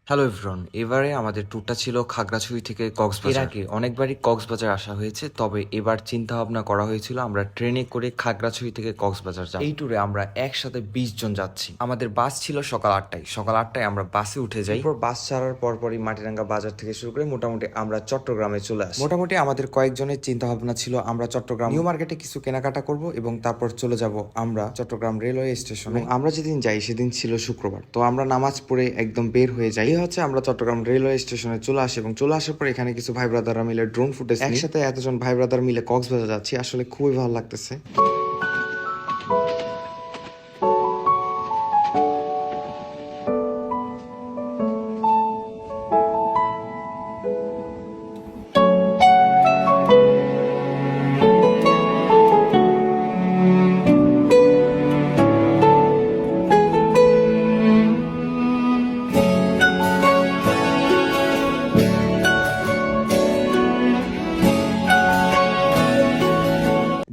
Hello everyone, এবারে আমাদের ট্যুরটা ছিল খাগড়াছড়ি থেকে কক্সবাজার। এর আগে অনেকবারই কক্সবাজার আসা হয়েছে, তবে এবার চিন্তা ভাবনা করা হয়েছিল আমরা ট্রেনে করে খাগড়াছড়ি থেকে কক্সবাজার যাব। এই ট্যুরে আমরা একসাথে 20 জন যাচ্ছি। আমাদের বাস ছিল সকাল 8টায় আমরা বাসে উঠে যাই। এরপর বাস ছাড়ার পরপরই মাটিরাঙ্গা বাজার থেকে শুরু করে মোটামুটি আমরা চট্টগ্রামে চলে আসি। মোটামুটি আমাদের কয়েকজনের চিন্তা ভাবনা ছিল আমরা চট্টগ্রাম নিউ মার্কেটে কিছু কেনাকাটা করব এবং তারপর চলে যাব আমরা চট্টগ্রাম রেলওয়ে স্টেশনে। আমরা যেদিন যাই সেদিন ছিল শুক্রবার, তো আমরা নামাজ পড়ে একদম বের হয়ে যাই। হচ্ছে আমরা চট্টগ্রাম রেলওয়ে স্টেশনে চলে আসি এবং চলে আসার পর এখানে কিছু ভাই ব্রাদাররা মিলে ড্রোন ফুটেজ একসাথে এতজন ভাই ব্রাদার মিলে কক্সবাজার যাচ্ছি, আসলে খুবই ভালো লাগতেছে।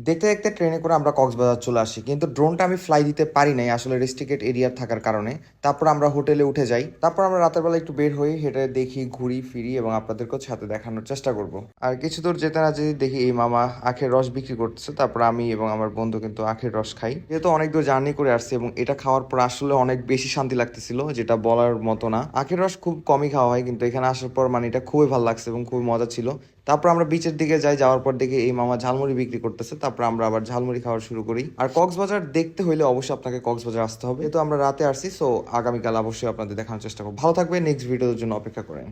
দেখতে দেখতে ট্রেনে করে আমরা কক্সবাজার চলে আসি, কিন্তু ড্রোনটা আমি ফ্লাই দিতে পারি নাই আসলে রেস্ট্রিক্টেড এরিয়ার থাকার কারণে। তারপর আমরা হোটেলে উঠে যাই, তারপর আমরা রাতের বেলা একটু বের হই, হেঁটে দেখি, ঘুরি ফিরি এবং আপনাদেরকেও সাথে দেখানোর চেষ্টা করব। আর কিছু দূর যেতে না যেতে দেখি এই মামা আখের রস বিক্রি করতেছে, তারপর আমি এবং আমার বন্ধু কিন্তু আখের রস খাই। যেহেতু অনেক দূর জার্নি করে আসছি এবং এটা খাওয়ার পর আসলে অনেক বেশি শান্তি লাগতেছিল, যেটা বলার মতো না। আখের রস খুব কমই খাওয়া হয়, কিন্তু এখানে আসার পর মানে এটা খুবই ভালো লাগছে এবং খুবই মজা ছিল। তারপর আমরা বিচের দিকে যাই, যাওয়ার পর দেখি এই মামা ঝালমুড়ি বিক্রি করতেছে, তারপর আমরা আবার ঝালমুড়ি খাওয়া শুরু করি। আর কক্সবাজার দেখতে হইলে অবশ্যই আপনাকে কক্সবাজার আসতে হবে, যেহেতু আমরা রাতে আসছি, সো আগামীকাল অবশ্যই আপনাদের দেখানোর চেষ্টা করবো। ভালো থাকবে, নেক্সট ভিডিওর জন্য অপেক্ষা করেন।